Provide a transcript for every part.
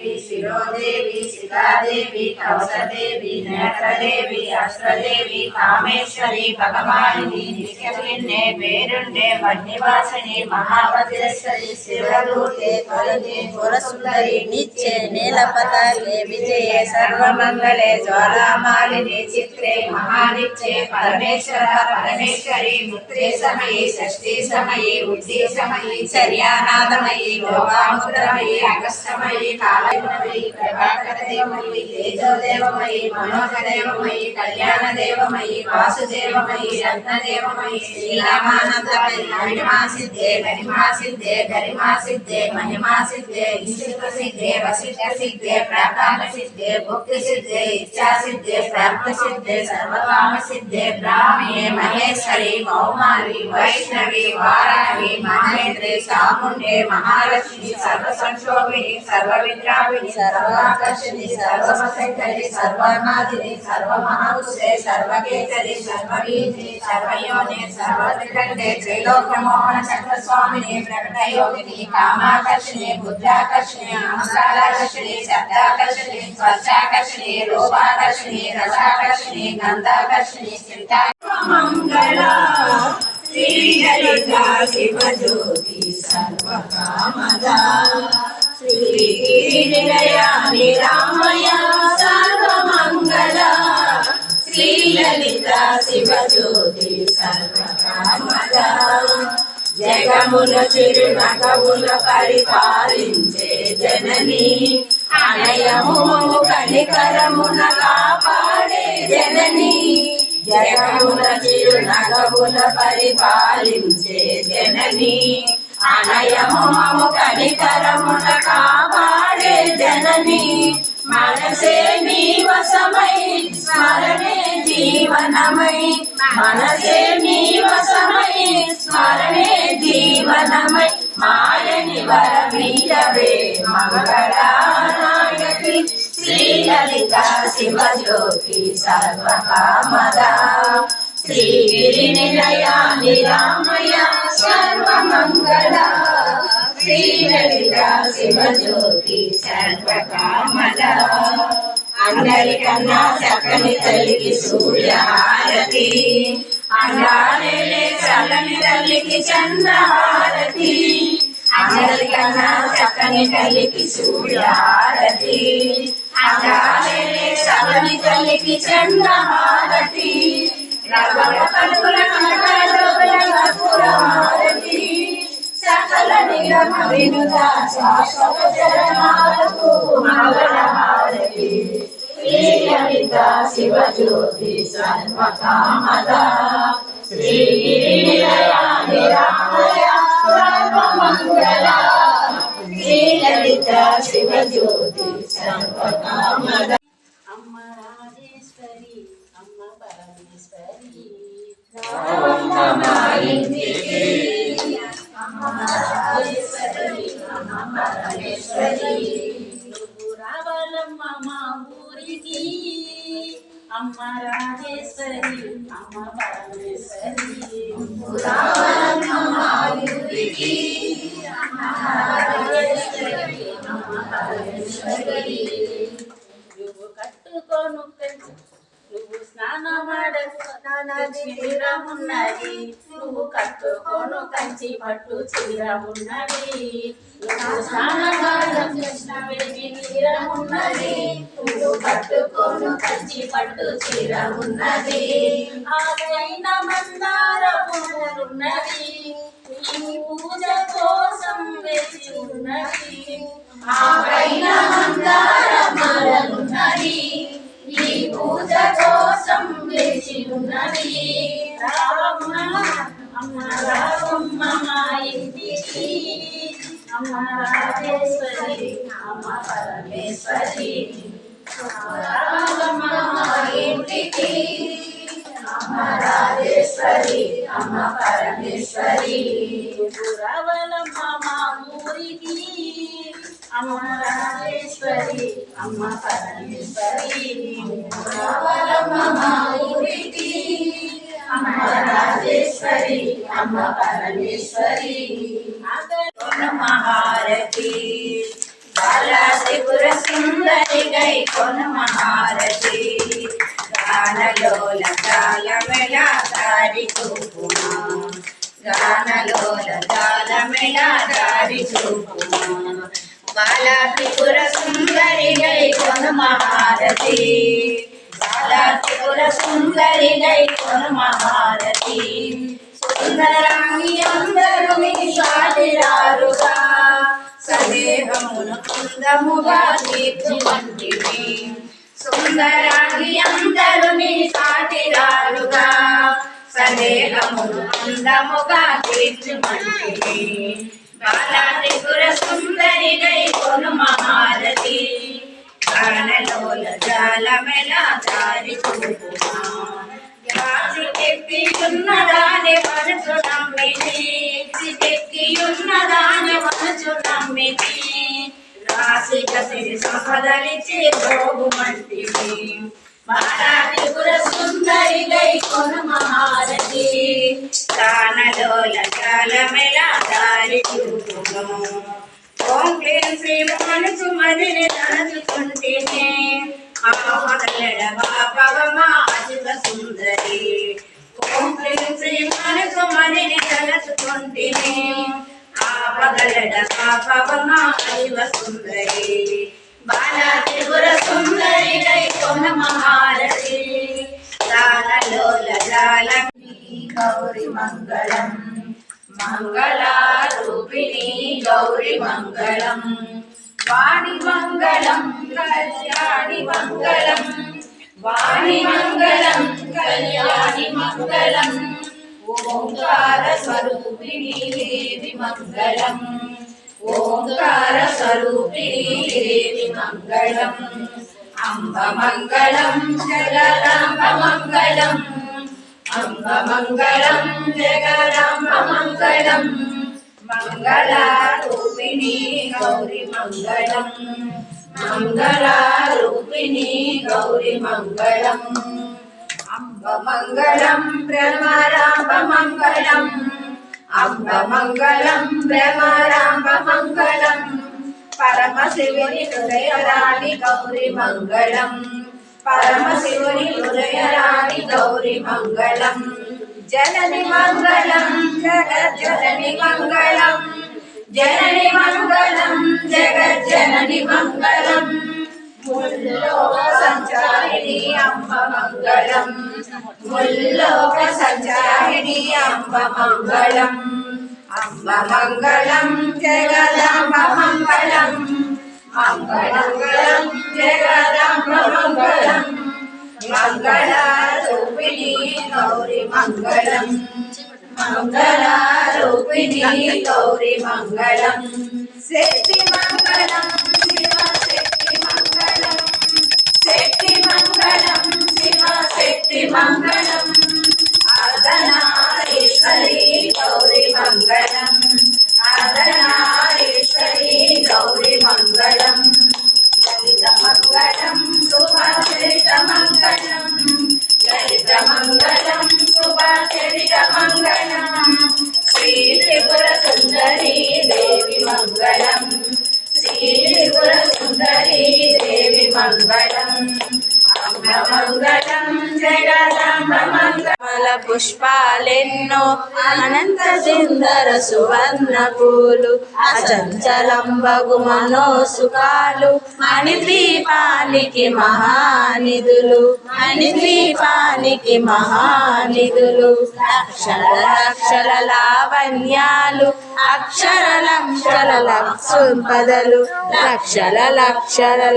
देवी शिरोदेवी शिलादेवी कवचदेवी नेत्रदेवी अस्त्रदेवी कामेश्वरी भगवानी नित्यलिन्ने पेरुंडे वह्निवासिनी महाभद्रेश्वरी शिवदूते त्वरिते पुरसुंदरी नित्ये नीलपताके विजये सर्वमंगले ज्वालामालिनी चित्रे महानित्ये परमेश्वर परमेश्वरी मुक्ते समये षष्ठी समये उद्दी समये शर्यानादमयी लोकामुद्रमयी अगस्त्यमयी कालयुगमयी प्रभाकरदेवमयी तेजोदेवमयी मनोजदेवमयी कल्याणदेवमयी वासुदेवमयी रत्नदेवमयी श्रीरामानंदमयी महिमासिद्धे गरिमासिद्धे गरिमासिद्धे महिमासिद्धे ईश्वरसिद्धे वसिष्ठसिद्धे प्राकामसिद्धे भुक्तिसिद्धे इच्छासिद्धे प्राप्तसिद्धे सर्वकामसिद्धे ब्राह्मणे महेश्वरी मौमारी वैष्णवी वाराही महेंद्रे चामुंडे महालक्ष्मी सर्वसंशोभिनी सर्वविद्राविणी सर्वाकर्षिणी सर्वमशंकरी सर्वनादिनी सर्वमहापुष्टे सर्वकेतरी सर्ववीजिनी सर्वयोने सर्वत्रिकंडे त्रैलोक्यमोहन चक्रस्वामिनी प्रकटयोगिनी कामाकर्षिणी बुद्धाकर्षिणी अहंकाराकर्षिणी शब्दाकर्षिणी स्पर्शाकर्षिणी रूपाकर्षिणी रसाकर्षिणी गंधाकर्षिणी मंगला श्रीललिता शिवज्योति सर्वकामदा श्रीगिरिनिलया निरामया सर्वमंगला श्रीललिता शिवज्योति सर्वकामदा జగముల చిరునగముల పరిపాలించే జనని అనయముము కనికరమున కాపాడే జనని జగముల చిరునగముల పరిపాలించే జనని అనయముము కనికరమున కాపాడే జనని మనసే నీ వశమై స్మరణే జీవనమై మనసే నీ వశమై స్మరణే జీవనమై మాయని వరమీయవే మంగళానాయకి శ్రీలలిత శివజ్యోతి సర్వకామదా శ్రీగిరినిలయా నిరామయ సర్వమంగళా శ్రీలలిత శివజ్యోతి సర్వకామదా అందరికన్నా చక్కని తల్లికి సూర్యహారతి అందాలే చల్లని తల్లికి చంద్రహారతి అందరికన్నా చక్కని తల్లికి సూర్యహారతి అందాలే చల్లని తల్లికి చంద్రహారతి రవణ కలుగుల కనకలోల కర్పూరహారతి సకల నిగమ వినుత శాశ్వత చరణాలకు మంగళహారతి శ్రీలలిత శివజ్యోతి సర్వకామదా శ్రీగిరినిలయా నిరామయ సర్వమంగళా శ్రీలలిత శివజ్యోతి సర్వకామదా అమ్మ రాజేశ్వరి అమ్మ పరమేశ్వరి రామ ఇంటికి అమ్మ రాజేశ్వరి అమ్మ పరమేశ్వరి నువ్వు రావాలమ్మ మా ఊరికి అమ్మ రాజేశ్వరి అమ్మ పరమేశ్వరి నువ్వు రావాలమ్మ మా ఊరికి అమ్మ రాజేశ్వరి అమ్మ పరమేశ్వరి నువ్వు కట్టుకోను నువ్వు స్నానమాడకు చీరమున్నది నువ్వు కట్టుకోను కంచి పట్టు చీరమున్నది నువ్వు స్నానమాడకు చీరమున్నది నువ్వు కట్టుకోను కంచి పట్టు చీరమున్నది ఆగైన మందార పువ్వులున్నది నీ పూజ కోసం వేచి ఉన్నది ఆగైన మందార మాలలున్నది నీ పూజ కోసం వేచి ఉన్నది రావమ్మ అమ్మ రావమ్మ మా ఇంటికి అమ్మ రాజేశ్వరి అమ్మ పరమేశ్వరి రావమ్మ మా ఇంటికి అమ్మ రాజేశ్వరి అమ్మ పరమేశ్వరి రావలమ్మ మా ఊరికి అమ్మ రాజేశ్వరి అమ్మ పరమేశ్వరి రావలమ్మ మా ఊరికి అమ్మ రాజేశ్వరి అమ్మ పరమేశ్వరి మహారతి బాలా త్రిపుర కొనమహారతి గానలోల జాలమెల దారి చూపుమా గానలోల జాలమెల దారి చూపుమా బాలా త్రిపుర సుందరి గై కొనమహారతి బాలా త్రిపుర సుందరి గై కొనమహారతి సుందరాంగి అందరూ మీ సాటిరారుగా సందేహమును అందముగా తీర్చుమంటివి సుందరాంగి అందరూ మీ సాటిరారుగా సందేహమును అందముగా తీర్చుమంటివి బాలా త్రిపుర సుందరి గై కొనమహారతి గానలోల జాలమెల దారి చూపుమా ఉన్నదాని మనసు నమ్మితి ఉన్నదాని మనసు నమ్మితి రాశిక సిరి సంపదలిచి భోగుమంటివి బాలా త్రిపుర సుందరి గై కొనమహారతి గానలోల జాలమెల దారి చూపుమా ఓం క్లీం శ్రీం మనసు మదిని తలచుకుంటేనే ఆహరణ బాపవమా అజిత సుందరి ఓం క్లీం శ్రీం మనసు మదిని తలచుకుంటేనే ఆపగలడ బాపవమా అజిత సుందరి బాలా త్రిపుర సుందరి గై కొనమహారతి గానలోల జాలమి గౌరి మంగళం మంగళారూపిణి గౌరి మంగళం వాణి మంగళం కళ్యాణి మంగళం వాణి మంగళం కళ్యాణి మంగళం ఓంకార స్వరూపిణి దేవి మంగళం ఓంకార స్వరూపిణి దేవి మంగళం అంబ మంగళం జగదాంబ మంగళం అంబ మంగళం జగదాంబ మంగళం మంగళారూపిణి గౌరి మంగళం మంగళారూపిణి గౌరి మంగళం అంబ మంగళం భ్రమరాంబ మంగళం అంబ మంగళం భ్రమరాంబ మంగళం పరమశివుని హృదయరాణి గౌరి మంగళం పరమశివుని హృదయరాణి గౌరి మంగళం జనని మంగళం జగజ్జనని మంగళం జనని మంగళం జగజ్జనని మంగళం ముల్లోక సంచారిణి అంబ మంగళం ముల్లోక సంచారిణి అంబ మంగళం అంబ మంగళం జగదాంబ మంగళం మంగళం జగదాంబ మంగళం మంగళారూపిణి గౌరి మంగళం మంగళారూపిణి గౌరి మంగళం శక్తి మంగళం శివ శక్తి మంగళం శక్తి మంగళం శివ శక్తి మంగళం అర్ధనారీశ్వరి గౌరి మంగళం అర్ధనారీశ్వరి గౌరి మంగళం లలిత మంగళం శుభచరిత మంగళం లలిత మంగళం శుభచరిత మంగళం శ్రీ త్రిపుర సుందరి దేవి మంగళం శ్రీ త్రిపుర సుందరి దేవి మంగళం అంబ మంగళం జగదాంబ మంగళ పుష్పాలెన్నో అనంత సింధర సువర్ణ పూలు అచంచలంబగు మనోసుకాలు మణిద్వీపానికి మహానిధులు మణిద్వీపానికి మహానిధులు అక్షర లావణ్యాలు అక్షరలక్షల సంపదలు లక్షల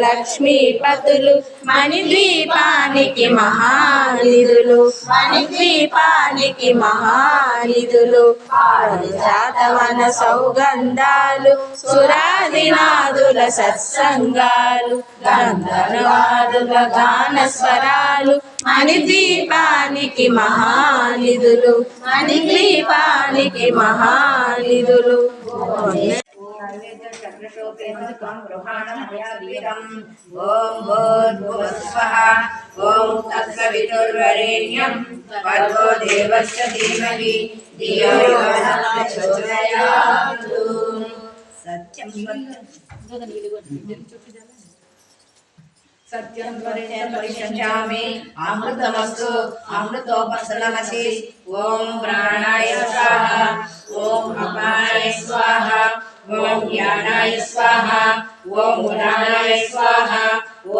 లక్ష్మీపతులు మణిద్వీపానికి మహానిధులు మణిద్వీపానికి మహానిధులు పారిజాతవన సౌగంధాలు సురాదినాదుల సత్సంగాలు గంధర్వాదుల గాన స్వరాలు మణిద్వీపానికి మహానిధులు మణిద్వీపానికి మహానిధులు ఓం భూర్భువస్వః ఓం తత్సవితుర్వరేణ్యం భర్గో దేవస్య ధీమహి ధియో యో నః ప్రచోదయాత్. సత్యం सत्यं परिशंसामि अमृतमस्तु अमृतोपसर्णमसि ओम प्राणाय स्वाहा ओम अपानाय स्वाहा ओम ज्ञानाय स्वाहा ओम गुणानाय स्वाहा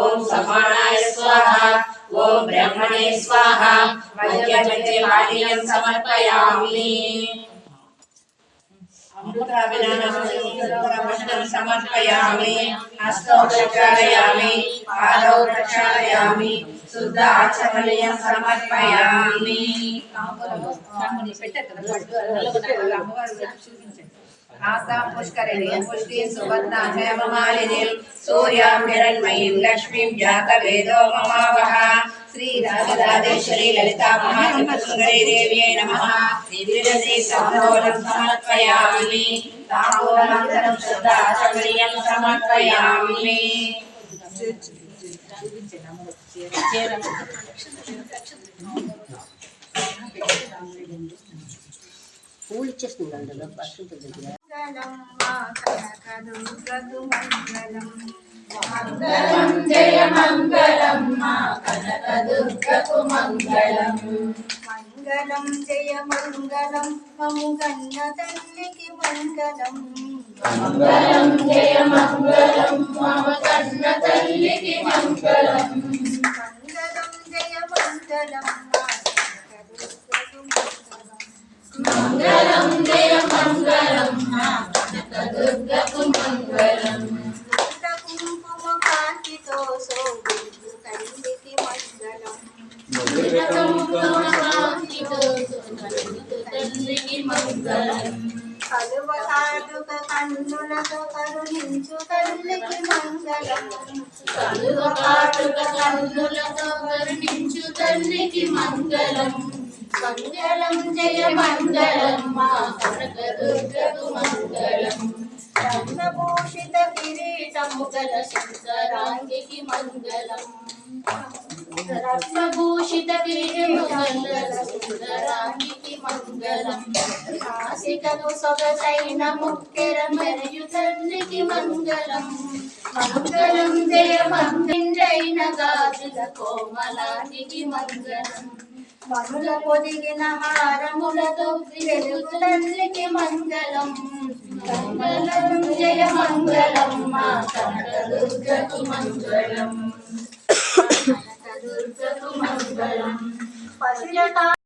ओम समानाय स्वाहा ओम ब्रह्मणे स्वाहा मध्यमध्यपानीयं समर्पयामि अमृताभिधानं समर्पयामि हस्तौ प्रक्षालयामि पादौ प्रक्षालयामि शुद्ध आचमनीयं समर्पयामि आस्तां पुष्करिणीं पुष्टिं सुवर्णां हेममालिनीं सूर्यां हिरण्मयीं लक्ष्मीं जातवेदो ममावह श्रीराजराजेश्वरी ललिता महात्रिपुरसुन्दरी देव्यै नमः दिव्यश्री ताम्बूलं समर्पयामि ताम्बूलानन्तरं शुद्ध आचमनीयं समर्पयामि పూలు ఇచ్చేస్తుందండి ఫస్ట్ దగ్గర మంగళం జయ మంగళం మా కనకదుర్గకు మంగళం మంగళం జయ మంగళం మము కన్న తల్లికి మంగళం మంగళం జయ మంగళం మమ కన్న తల్లికి మంగళం మంగళం జయ మంగళం మంగళం జయ మంగళం మా కనకదుర్గకు మంగళం కుంకుమ కాంతితో శోభిల్లు తల్లికి మంగళం కుంకుమ కాంతితో శోభిల్లు తల్లికి మంగళం కలువ కాటుక కన్నులతో కరుణించు తల్లికి మంగళం కలువ కాటుక కన్నులతో కరుణించు తల్లికి మంగళం మంగళం జయ మంగళం మా కనకదుర్గకు మంగళం రత్నభూషిత కిరీటము గల శంకరాంగికి మంగళం రత్నభూషిత కిరీటము గల శంకరాంగికి మంగళం నాసికకు సొగసైన ముక్కెర మరియు తల్లికి మంగళం మంగళం జయ మంగళైన గాజుల కోమలానికి మంగళం మనుల పొదిగిన హారములతో వెలుగు తల్లికి మంగళం మంగళం జయ మంగళం మా కనకదుర్గకు మంగళం కనకదుర్గకు మంగళం పసిట